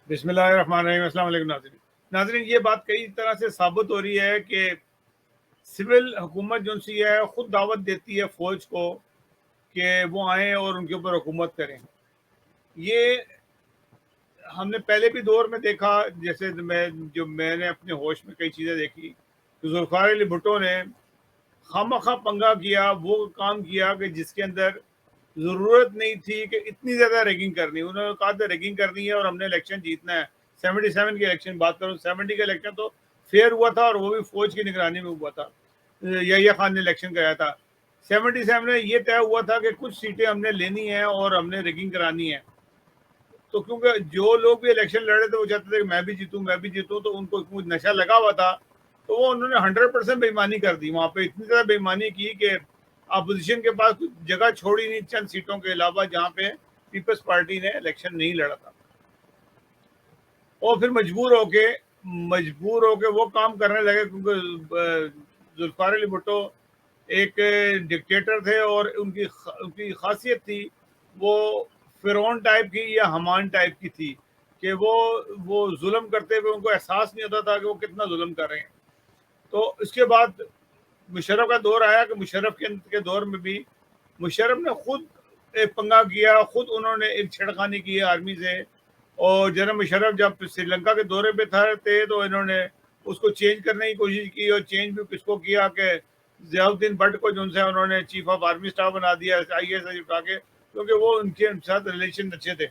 بسم اللہ الرحمن الرحیم. السلام علیکم ناظرین. یہ بات کئی طرح سے ثابت ہو رہی ہے کہ سول حکومت جو سی ہے خود دعوت دیتی ہے فوج کو کہ وہ آئیں اور ان کے اوپر حکومت کریں. یہ ہم نے پہلے بھی دور میں دیکھا. جیسے میں نے اپنے ہوش میں کئی چیزیں دیکھی کہ ذوالفقار علی بھٹو نے خامخواہ پنگا کیا، وہ کام کیا کہ جس کے اندر ضرورت نہیں تھی کہ اتنی زیادہ ریگنگ کرنی. انہوں نے کہا تھا ریگنگ کرنی ہے اور ہم نے الیکشن جیتنا ہے. 77 کی الیکشن بات کروں، 70 کا الیکشن تو فیئر ہوا تھا اور وہ بھی فوج کی نگرانی میں ہوا تھا. یحییٰ خان نے الیکشن کرایا تھا. 77 میں یہ طے ہوا تھا کہ کچھ سیٹیں ہم نے لینی ہیں اور ہم نے ریگنگ کرانی ہے. تو کیونکہ جو لوگ بھی الیکشن لڑ رہے تھے وہ چاہتے تھے کہ میں بھی جیتوں تو ان کو کچھ نشہ لگا ہوا تھا. تو وہ انہوں نے 100% بےایمانی کر دی. وہاں پہ اتنی زیادہ بےایمانی کی کہ اپوزیشن کے پاس کچھ جگہ چھوڑی نہیں چند سیٹوں کے علاوہ جہاں پہ پیپلز پارٹی نے الیکشن نہیں لڑا تھا. اور پھر مجبور ہو کے وہ کام کرنے لگے کیونکہ ذوالفقار علی بھٹو ایک ڈکٹیٹر تھے اور ان کی خاصیت تھی وہ فرعون ٹائپ کی یا حمان ٹائپ کی تھی کہ وہ ظلم کرتے ہوئے ان کو احساس نہیں ہوتا تھا کہ وہ کتنا ظلم کر رہے ہیں. تو اس کے بعد مشرف کا دور آیا کہ مشرف کے دور میں بھی مشرف نے خود ایک پنگا کیا، خود انہوں نے ایک چھڑخانی کی آرمی سے. اور جنرل مشرف جب سری لنکا کے دورے پہ تھے تو انہوں نے اس کو چینج کرنے کی کوشش کی، اور چینج بھی کس کو کیا کہ ضیاء الدین بٹ کو جو سے انہوں نے چیف آف آرمی اسٹاف بنا دیا IAS سے اٹھا کے، کیونکہ وہ ان کے ساتھ ریلیشن اچھے تھے.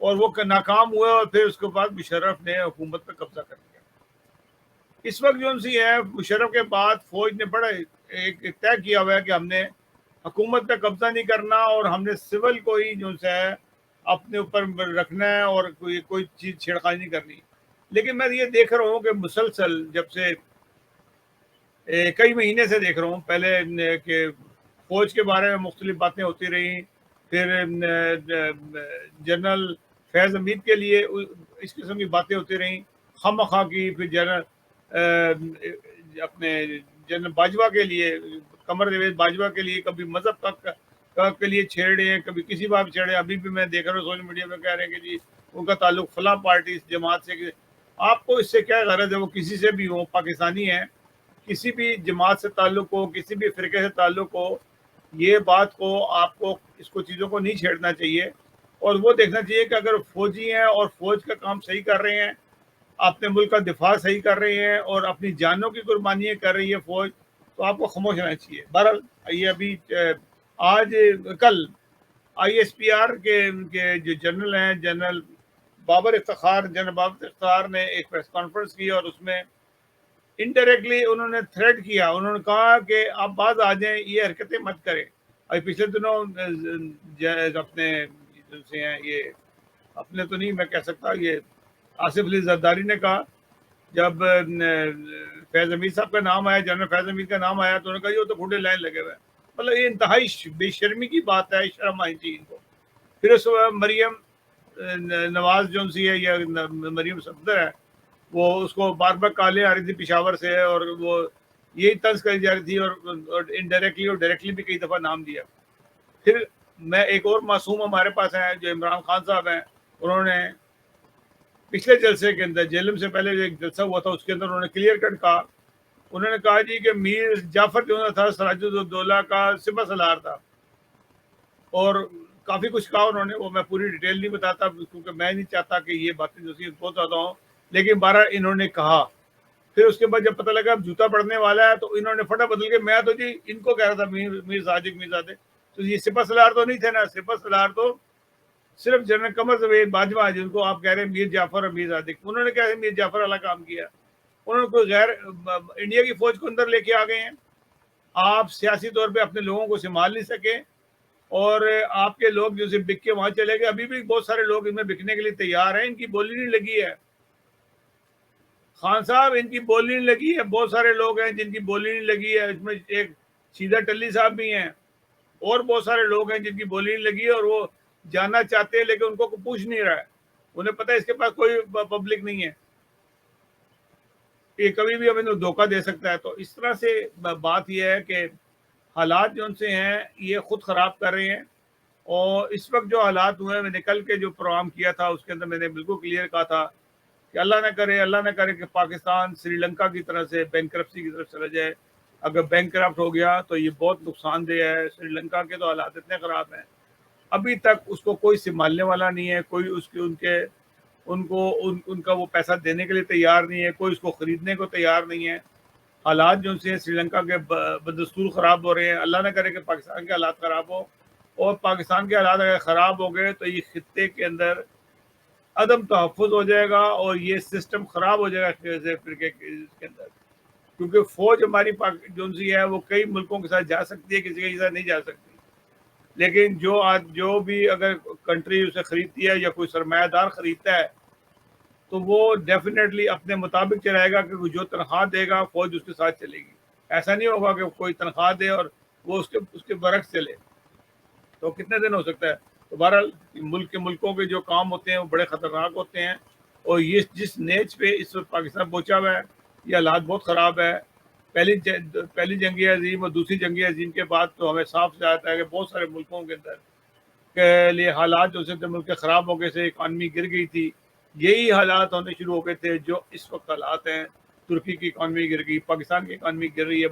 اور وہ ناکام ہوئے اور پھر اس کے بعد مشرف نے حکومت پہ قبضہ کر لیا. اس وقت جو سی ہے مشرف کے بعد فوج نے بڑا ایک طے کیا ہوا ہے کہ ہم نے حکومت پہ قبضہ نہیں کرنا اور ہم نے سول کو ہی جو ہے اپنے اوپر رکھنا ہے اور کوئی چیز چھیڑخانی نہیں کرنی. لیکن میں یہ دیکھ رہا ہوں کہ مسلسل جب سے کئی مہینے سے دیکھ رہا ہوں، پہلے کہ فوج کے بارے میں مختلف باتیں ہوتی رہیں، پھر جنرل فیض حمید کے لیے اس قسم کی باتیں ہوتی رہیں خواہ کی، پھر اپنے جنرل باجوہ کے لیے، قمر جاوید باجوہ کے لیے کبھی مذہب تک کے لیے چھیڑے ہیں، کبھی کسی بات چھیڑے. ابھی بھی میں دیکھ رہا ہوں سوشل میڈیا پہ کہہ رہے ہیں کہ جی ان کا تعلق فلاں پارٹی جماعت سے. آپ کو اس سے کیا غرض ہے؟ وہ کسی سے بھی ہو، پاکستانی ہیں، کسی بھی جماعت سے تعلق ہو، کسی بھی فرقے سے تعلق ہو، یہ بات کو آپ کو اس کو چیزوں کو نہیں چھیڑنا چاہیے. اور وہ دیکھنا چاہیے کہ اگر فوجی ہیں اور فوج کا کام صحیح کر رہے ہیں، اپنے ملک کا دفاع صحیح کر رہے ہیں اور اپنی جانوں کی قربانیاں کر رہی ہے فوج، تو آپ کو خاموش رہنا چاہیے. بہرحال یہ ابھی کل ISPR کے جو جنرل ہیں، جنرل بابر افتخار نے ایک پریس کانفرنس کی اور اس میں انڈائریکٹلی انہوں نے تھریٹ کیا. انہوں نے کہا کہ آپ باز آ جائیں، یہ حرکتیں مت کریں. ابھی پچھلے دنوں اپنے سے ہیں، یہ اپنے تو نہیں میں کہہ سکتا، یہ آصف علی زرداری نے کہا جب فیض حمید صاحب کا نام آیا، جنرل فیض حمید کا نام آیا، تو انہوں نے کہا یہ تو کھوٹے لائن لگے ہوئے ہیں. مطلب یہ انتہائی بے شرمی کی بات ہے، شرم آئی چاہیے ان کو. پھر اس مریم نواز جو سی ہے یا مریم صفدر ہے، وہ اس کو بار بار کالیں آ رہی تھی پشاور سے اور وہ یہی طرز کری جا رہی تھی اور انڈائریکٹلی اور ڈائریکٹلی بھی کئی دفعہ نام دیا. پھر میں ایک اور معصوم ہمارے پاس ہیں جو عمران خان صاحب ہیں، انہوں نے پچھلے جلسے کے اندر جیلم سے پہلے جو ایک جلسہ ہوا تھا اس کے اندر انہوں نے کلیئر کٹ کہا. انہوں نے کہا جی کہ میر جعفر جو تھا سراج الدولہ کا سپہ سالار تھا، اور کافی کچھ کہا انہوں نے. وہ میں پوری ڈیٹیل نہیں بتاتا کیونکہ میں نہیں چاہتا کہ یہ باتیں جو سی بہت زیادہ ہوں، لیکن 12 انہوں نے کہا. پھر اس کے بعد جب پتہ لگا اب جوتا پڑنے والا ہے تو انہوں نے پھٹا بدل کے میں تو جی ان کو کہہ رہا تھا میر صادق. تو یہ سپہ سالار تو نہیں تھے نا، سپہ سالار تو صرف جنرل قمر جاوید باجوہ جن کو آپ کہہ رہے ہیں میر جعفر اور میر صادق. انہوں نے کیا میر جعفر والا کام کیا؟ انہوں نے کوئی غیر انڈیا کی فوج کو اندر لے کے آ گئے ہیں. آپ سیاسی طور پہ اپنے لوگوں کو سنبھال نہیں سکے اور آپ کے لوگ جو سے بک کے وہاں چلے گئے. ابھی بھی بہت سارے لوگ ان میں بکنے کے لیے تیار ہیں، ان کی بولی نہیں لگی ہے. خان صاحب ان کی بولی نہیں لگی ہے. بہت سارے لوگ ہیں جن کی بولی نہیں لگی ہے. اس میں ایک سیدھا ٹلی صاحب بھی ہیں اور بہت سارے لوگ ہیں جن کی بولی نہیں لگی ہے اور وہ جاننا چاہتے ہیں لیکن ان کو پوچھ نہیں رہا ہے. انہیں پتہ ہے اس کے پاس کوئی پبلک نہیں ہے، یہ کبھی بھی ہمیں دھوکہ دے سکتا ہے. تو اس طرح سے بات یہ ہے کہ حالات جو ان سے ہیں یہ خود خراب کر رہے ہیں اور اس وقت جو حالات ہوئے ہیں، میں نے کل کے جو پروگرام کیا تھا اس کے اندر میں نے بالکل کلیئر کہا تھا کہ اللہ نہ کرے کہ پاکستان سری لنکا کی طرح سے بینکرپسی کی طرف چلا جائے. اگر بینک کرپٹ ہو گیا تو یہ بہت نقصان دہ ہے. سری لنکا کے تو حالات اتنے خراب ہیں، ابھی تک اس کو کوئی سنبھالنے والا نہیں ہے، کوئی اس کے ان کا وہ پیسہ دینے کے لیے تیار نہیں ہے، کوئی اس کو خریدنے کو تیار نہیں ہے. حالات جو سے سری لنکا کے بدستور خراب ہو رہے ہیں. اللہ نہ کرے کہ پاکستان کے حالات خراب ہو، اور پاکستان کے حالات اگر خراب ہو گئے تو یہ خطے کے اندر عدم تحفظ ہو جائے گا، اور یہ سسٹم خراب ہو جائے گا فرقے کے اندر. کیونکہ فوج ہماری جو سی ہے وہ کئی ملکوں کے ساتھ جا سکتی ہے، کسی کے ساتھ نہیں جا سکتی. لیکن جو بھی اگر کنٹری اسے خریدتی ہے یا کوئی سرمایہ دار خریدتا ہے تو وہ ڈیفینیٹلی اپنے مطابق چلائے گا کہ جو تنخواہ دے گا فوج اس کے ساتھ چلے گی. ایسا نہیں ہوگا کہ کوئی تنخواہ دے اور وہ اس کے برعکس چلے. تو کتنے دن ہو سکتا ہے؟ تو بہرحال ملکوں کے جو کام ہوتے ہیں وہ بڑے خطرناک ہوتے ہیں، اور یہ جس نیچ پہ اس وقت پاکستان پہنچا ہوا ہے یہ حالات بہت خراب ہے. پہلی جنگ عظیم اور دوسری جنگ عظیم کے بعد تو ہمیں صاف سے آتا ہے کہ بہت سارے ملکوں کے اندر کے لیے حالات جو سے ملک خراب ہو گئے سے، اکانومی گر گئی تھی. یہی حالات ہونے شروع ہو گئے تھے جو اس وقت حالات ہیں. ترکی کی اکانومی گر گئی، پاکستان کی اکانومی گر رہی ہے.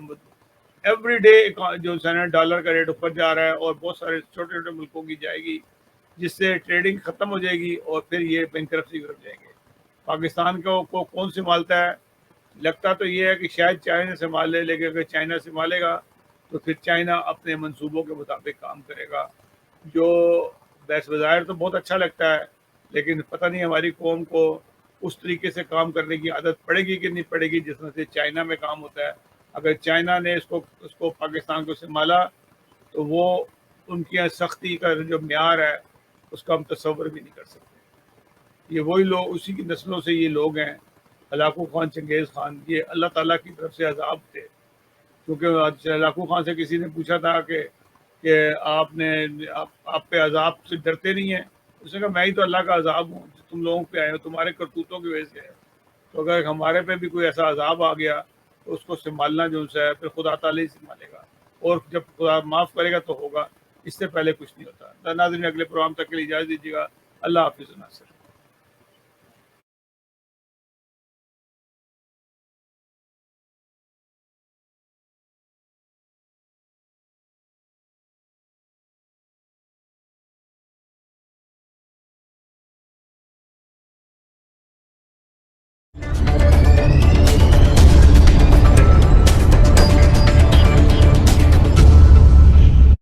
ایوری ڈے جو ہے ڈالر کا ریٹ اوپر جا رہا ہے، اور بہت سارے چھوٹے چھوٹے ملکوں کی جائے گی، جس سے ٹریڈنگ ختم ہو جائے گی اور پھر یہ بینکرپسی کی طرف جائیں گے. پاکستان کو کون سنبھالتا ہے؟ لگتا تو یہ ہے کہ شاید چائنا سنبھال لے، لیکن اگر چائنا سنبھالے گا تو پھر چائنا اپنے منصوبوں کے مطابق کام کرے گا، جو بیس بظاہر تو بہت اچھا لگتا ہے، لیکن پتہ نہیں ہماری قوم کو اس طریقے سے کام کرنے کی عادت پڑے گی کہ نہیں پڑے گی جس طرح سے چائنا میں کام ہوتا ہے. اگر چائنا نے اس کو پاکستان کو سنبھالا تو وہ ان کی سختی کا جو معیار ہے اس کا ہم تصور بھی نہیں کر سکتے. یہ وہی لوگ، اسی کی نسلوں سے یہ لوگ ہیں. ہلاکو خان، چنگیز خان، یہ اللہ تعالیٰ کی طرف سے عذاب تھے. کیونکہ ہلاکو خان سے کسی نے پوچھا تھا کہ آپ پہ عذاب سے ڈرتے نہیں ہیں؟ اس نے کہا میں ہی تو اللہ کا عذاب ہوں جو تم لوگوں پہ آئے ہو، تمہارے کرتوتوں کی وجہ سے ہے. تو اگر ہمارے پہ بھی کوئی ایسا عذاب آ گیا تو اس کو سنبھالنا جو ہے پھر خدا تعالیٰ ہی سنبھالے گا، اور جب خدا معاف کرے گا تو ہوگا، اس سے پہلے کچھ نہیں ہوتا. ناظرین، اگلے پروگرام تک کے لیے اجازت دیجیے گا. اللہ حافظ. ناصر.